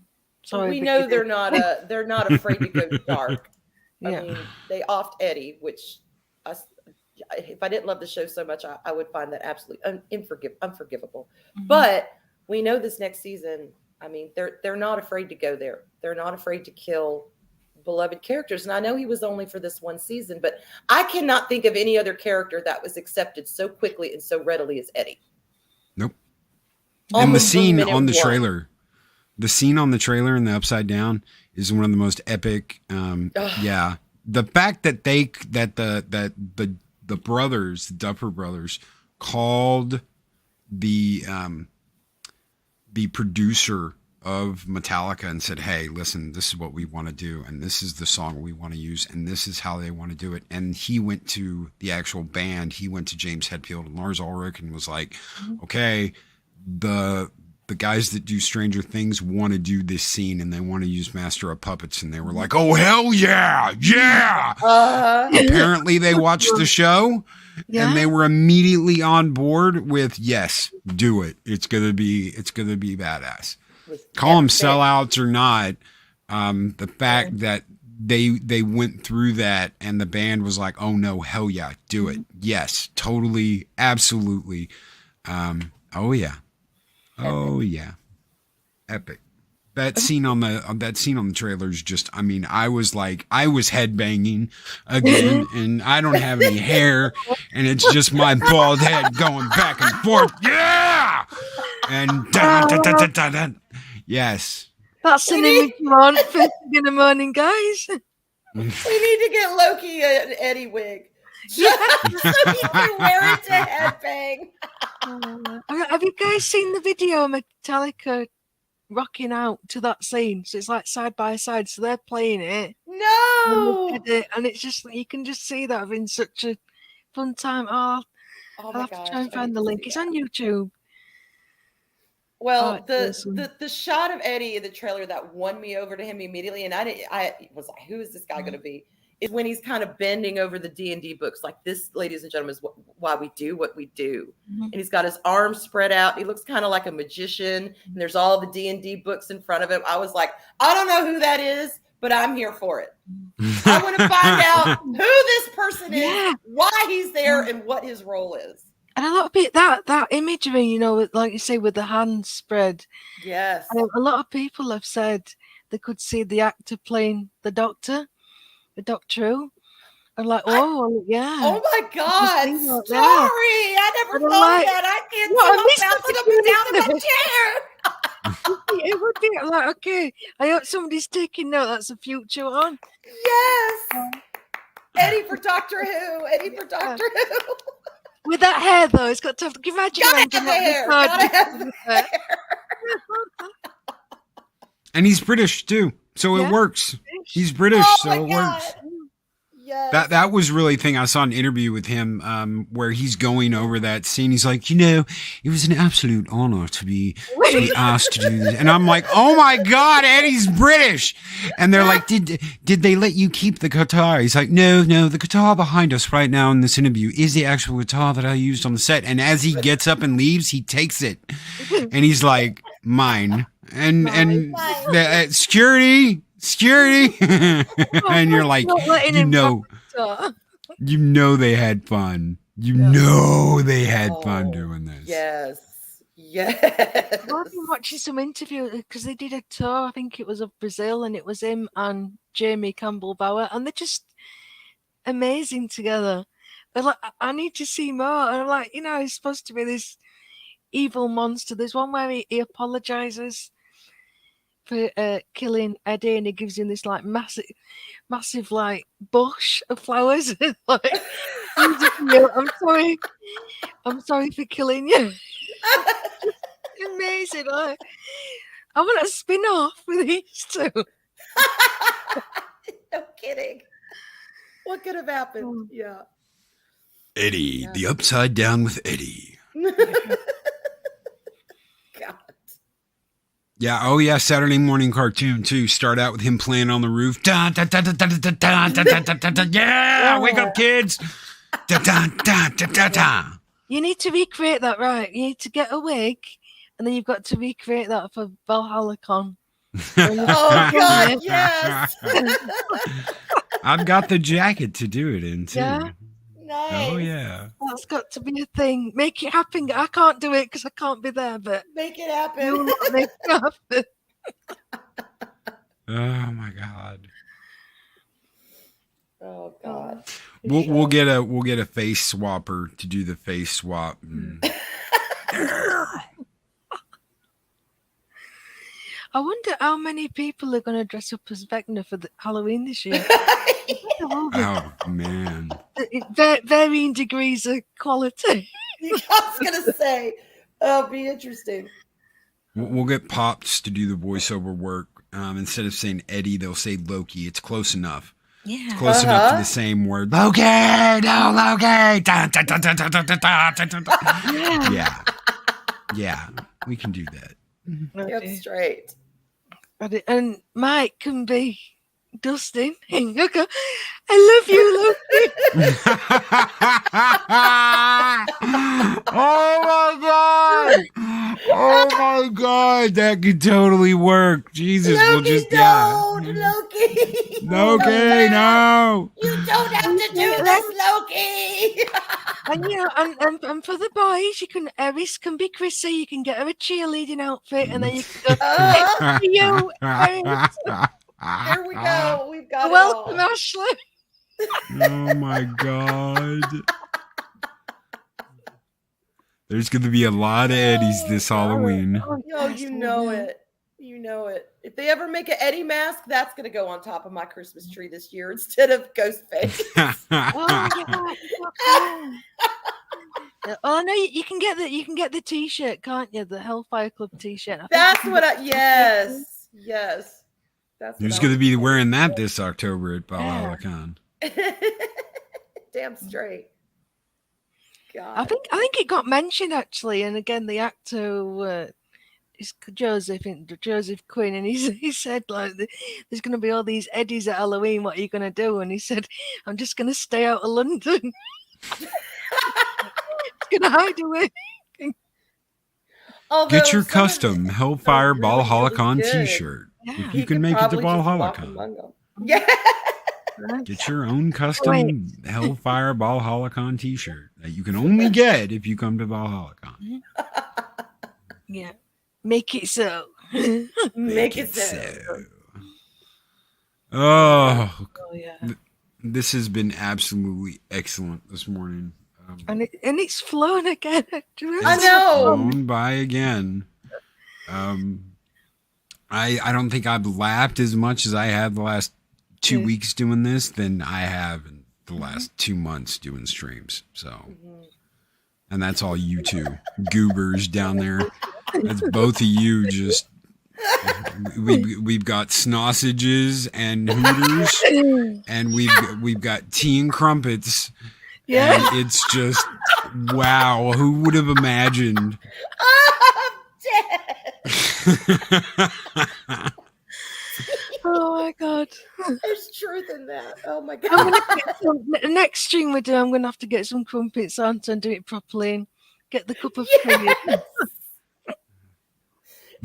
Sorry, we know they're not afraid to go dark. I mean, they offed Eddie, which if I didn't love the show so much, I would find that absolutely unforgivable. Mm-hmm. But we know this next season, I mean, they're not afraid to go there. They're not afraid to kill beloved characters. And I know he was only for this one season, but I cannot think of any other character that was accepted so quickly and so readily as Eddie. Nope. And the scene on the trailer. The scene on the trailer in the Upside Down is one of the most epic. Yeah, the fact that the brothers, the Duffer brothers, called the producer of Metallica and said, "Hey, listen, this is what we want to do, and this is the song we want to use, and this is how they want to do it." And he went to the actual band. He went to James Hetfield and Lars Ulrich and was like, "Okay, the guys that do Stranger Things want to do this scene and they want to use Master of Puppets." And they were like, "Oh, hell yeah. Yeah." Apparently they watched the show and they were immediately on board with, yes, do it. It's going to be badass. Call them sellouts or not. The fact that they went through that and the band was like, "Oh no, hell yeah, do it." Yes, totally. Absolutely. Oh yeah. Oh yeah, epic! That scene on the trailer is just. I mean, I was headbanging again, and I don't have any hair, and it's just my bald head going back and forth. Yeah, and yes. That's an image you want first thing in the morning, guys. We need to get Loki an Eddie wig. Just so he can wear it to headbang. Have you guys seen the video of Metallica rocking out to that scene? So it's like side by side. So they're playing it. No. And it's just, you can just see that having such a fun time. I'll have to try and find the link. It's on YouTube. Well, the shot of Eddie in the trailer that won me over to him immediately, and I was like, who is this guy going to be? Is when he's kind of bending over the D&D books. Like, this, ladies and gentlemen, is why we do what we do. Mm-hmm. And he's got his arms spread out. He looks kind of like a magician. And there's all the D&D books in front of him. I was like, I don't know who that is, but I'm here for it. I want to find out who this person is, why he's there, and what his role is. And a lot of people, that imagery, you know, like you say, with the hands spread. Yes. A lot of people have said they could see the actor playing the Doctor. The Doctor Who. I'm like, oh yeah. Oh my God. Sorry. I never thought that. I can't see I'm bouncing up and down in my chair. It would be like, okay, I hope somebody's taking note. That's a future one. Yes. Eddie for Doctor Who. Eddie for Doctor Who. With that hair though, it's got to have to imagine. Gotta have the hair. And he's British too. So it works. He's British, so it works. Yes. That was really the thing. I saw an interview with him where he's going over that scene. He's like, it was an absolute honor to be asked to do this. And I'm like, oh my God, Eddie's British. And they're like, did they let you keep the guitar? He's like, no, the guitar behind us right now in this interview is the actual guitar that I used on the set. And as he gets up and leaves, he takes it. And he's like, mine. and Bye. the security, and you're like, Not letting him you know they had fun. You know they had fun doing this. Yes. I've been watching some interview because they did a tour. I think it was of Brazil, and it was him and Jamie Campbell-Bower, and they're just amazing together. They're like, I need to see more. And I'm like, he's supposed to be this evil monster. There's one where he apologizes for killing Eddie, and he gives him this like massive like bush of flowers. Like, I'm sorry for killing you. Amazing. I want a spin-off with these two. No kidding. What could have happened? Yeah. Eddie, the Upside Down with Eddie. God. Yeah, oh yeah, Saturday morning cartoon too. Start out with him playing on the roof. Dun, dun, dun, dun, dun, dun, dun, dun, dun, dun, dun, dun. Yeah, wake up, kids. Dun, dun, dun, dun, dun, dun. You need to recreate that, right? You need to get a wig, and then you've got to recreate that for Valhalla Con. Oh God, yes. I've got the jacket to do it in too. Yeah. Nice. Oh yeah. That's got to be a thing. Make it happen. I can't do it because I can't be there, but Make it happen. you lot make it happen. Oh my God. Oh God. We'll get a face swapper to do the face swap. I wonder how many people are going to dress up as Vecna for the Halloween this year. Oh man. Varying degrees of quality. I was gonna say, it'll be interesting. We'll get Pops to do the voiceover work. Instead of saying Eddie, they'll say Loki. It's close enough. Yeah. It's close enough to the same word. Loki! No, Loki! Dun, dun, dun, dun, dun, dun, dun, dun, dun, dun. Yeah. Yeah. We can do that. Yep, straight. And Mike can be Dustin. Look, I love you, Loki. Oh my God! Oh my God! That could totally work. Jesus, Loki, we'll just don't, Loki. Loki, no. You don't have to do this, Loki. And and for the boys, you can Eris can be Chrissy. You can get her a cheerleading outfit, and then you can go. You, Eris. There we go. We've got Welcome, it all. Ashley. Oh my God. There's going to be a lot of Eddies this Halloween. Oh, you know it. You know it. If they ever make an Eddie mask, that's going to go on top of my Christmas tree this year instead of Ghostface. Oh no, you can get the T-shirt, can't you? The Hellfire Club T-shirt. That's what I. Yes. That's Who's going to be wearing that this October at Valhalla Con? Damn straight. God. I think it got mentioned actually, and again the actor is Joseph Quinn, and he said like there's going to be all these Eddies at Halloween. What are you going to do? And he said, I'm just going to stay out of London. Going to hide away. Get your custom Hellfire Valhalla Con T-shirt. Yeah. You can make it to Valhalla Con. Yeah. Get your own custom Hellfire Valhalla Con T-shirt that you can only get if you come to Valhalla Con. Yeah. Make it so. Make it so. Oh, yeah. This has been absolutely excellent this morning. And it's flown again. I know. Flown by again. I don't think I've laughed as much as I have the last 2 weeks doing this than I have in the last 2 months doing streams. So, and that's all you two goobers down there. That's both of you. Just we've got snossages and hooters, and we've got tea and crumpets. Yeah, and it's just wow. Who would have imagined? I'm dead. Oh my God. There's truth in that. Oh my God. Next stream we do, I'm going to have to get some crumpets on and do it properly and get the cup of tea.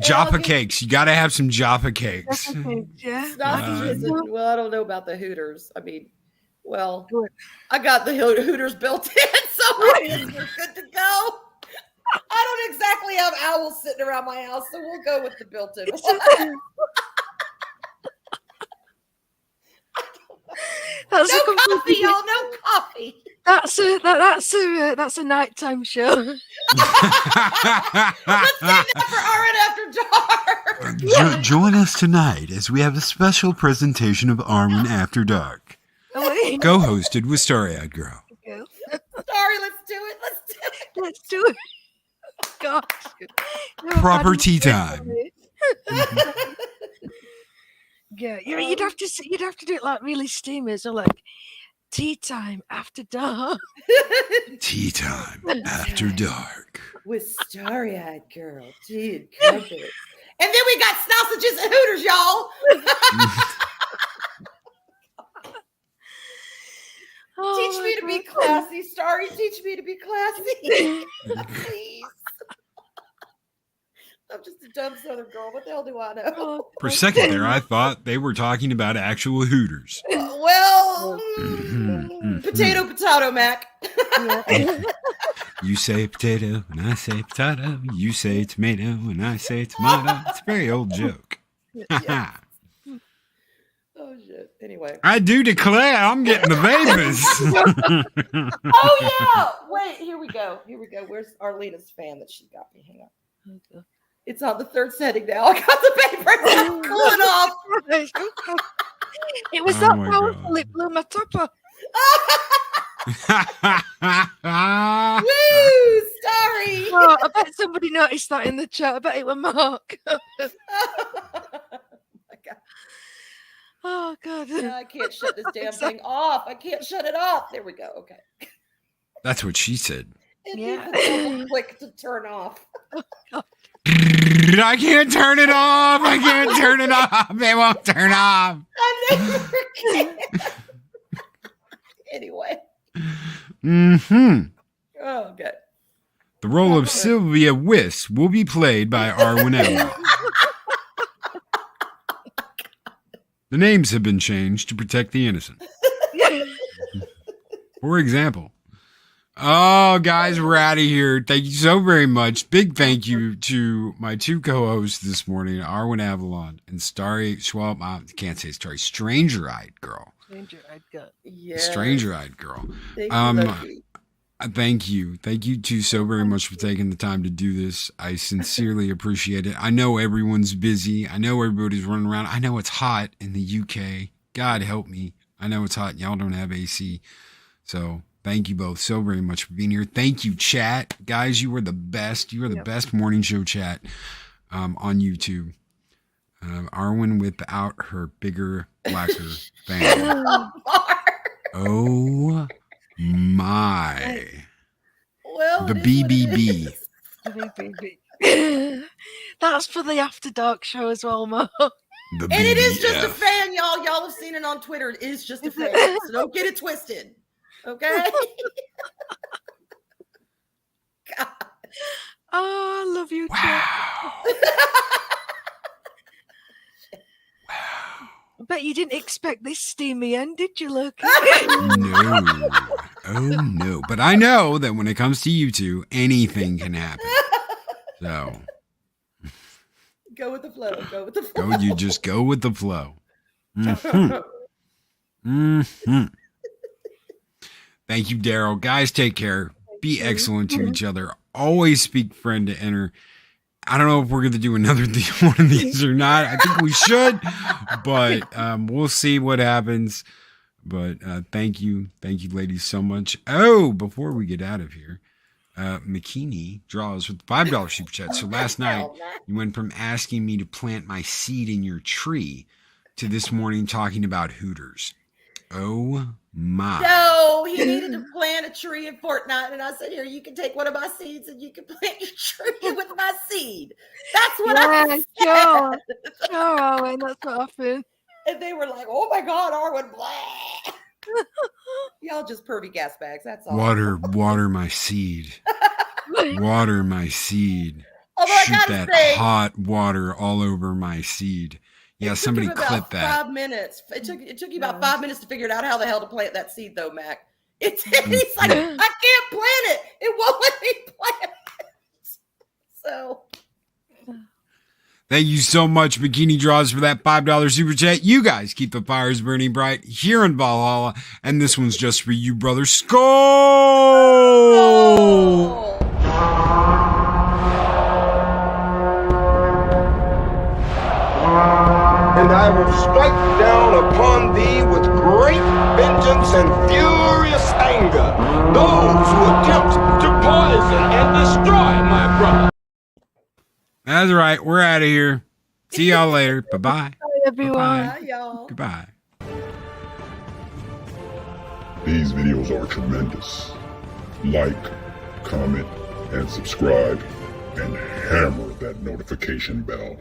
Joppa cakes. You got to have some Joppa cakes. Yeah. Well, I don't know about the Hooters. I mean, well, I got the Hooters built in, so we're good to go. I don't exactly have owls sitting around my house, so we'll go with the built-in one. No coffee, y'all. No coffee. That's a nighttime show. Let's save that for Arwyn After Dark. Join us tonight as we have a special presentation of Arwyn After Dark, co-hosted with Starry Eyed Girl. Sorry, let's do it. Let's do it. Gosh. Proper tea time. Yeah, you'd have to do it like really steamy, so like tea time after dark. Tea time after dark with Starry Eyed Girl, tea and crumpet, and then we got sausages and Hooters, y'all. Teach me to be classy, Starry. Teach me to be classy, please. I'm just a dumb Southern girl. What the hell do I know? For a second there, I thought they were talking about actual Hooters. Potato, Mac. You say potato, and I say potato. You say tomato, and I say tomato. It's a very old joke. Oh, shit. Anyway. I do declare I'm getting the vapors. Oh, yeah. Wait, here we go. Where's Arlena's fan that she got me? Hang on. Okay. It's on the third setting now. I got the papers. I'm cooling off. It was that powerful. It blew my top off. Woo! Sorry. Oh, I bet somebody noticed that in the chat. I bet it was Mark. Oh my God. Oh God. I can't shut this damn thing off. I can't shut it off. There we go. Okay. That's what she said. It needs a double click to turn off. I can't turn it off. I can't turn it off. It won't turn off. I never can. Anyway. Oh, good. The role of Sylvia Wiss will be played by Arwyn Avalon. The names have been changed to protect the innocent. For example. Oh, guys, we're out of here. Thank you so very much. Big thank you to my two co-hosts this morning, Arwyn Avalon and Starry, Stranger Eyed Girl. Stranger-Eyed Girl. Yeah. Stranger-Eyed Girl. Thank you. Thank you two so very much for taking the time to do this. I sincerely appreciate it. I know everyone's busy. I know everybody's running around. I know it's hot in the UK. God help me. I know it's hot. Y'all don't have AC. So thank you both so very much for being here. Thank you, chat. Guys, you were the best. You are the best morning show chat on YouTube. Arwyn without her bigger, blacker fan. Oh my. Well, the BBB. That's for the After Dark show as well, Mo. And it is just a fan, y'all. Y'all have seen it on Twitter. It is just a fan. So don't get it twisted. Okay? God. Oh, I love you, wow. I bet you didn't expect this steamy end, did you, Loki? No. Oh, no. But I know that when it comes to you two, anything can happen. So. Go with the flow. Go with the flow. You just go with the flow. Mm-hmm. Mm-hmm. Thank you, Daryl. Guys, take care. Be excellent to each other. Always speak friend to enter. I don't know if we're going to do another one of these or not. I think we should, but we'll see what happens. But thank you. Thank you, ladies, so much. Oh, before we get out of here, McKinney draws with the $5 super chat. So last night, you went from asking me to plant my seed in your tree to this morning talking about Hooters. Oh, my. No, he needed to plant a tree in Fortnite. And I said, here, you can take one of my seeds and you can plant your tree with my seed. That's what I said. Sure, Owen, that's what happened. And they were like, oh, my God, Arwyn, blah. Y'all just pervy gas bags. That's all. Water my seed. Water my seed. Although I shoot gotta that say, hot water all over my seed. Yeah, somebody clip that. 5 minutes. It took you about 5 minutes to figure out how the hell to plant that seed, though, Mac. He's like, I can't plant it. It won't let me plant it. So. Thank you so much, Bikini Draws, for that $5 super chat. You guys keep the fires burning bright here in Valhalla. And this one's just for you, brother. Skull! Oh. And I will strike down upon thee with great vengeance and furious anger those who attempt to poison and destroy my brother. That's right. We're out of here. See y'all later. Bye-bye. Bye, everyone. Bye-bye. Bye, y'all. Goodbye. These videos are tremendous. Like, comment, and subscribe, and hammer that notification bell.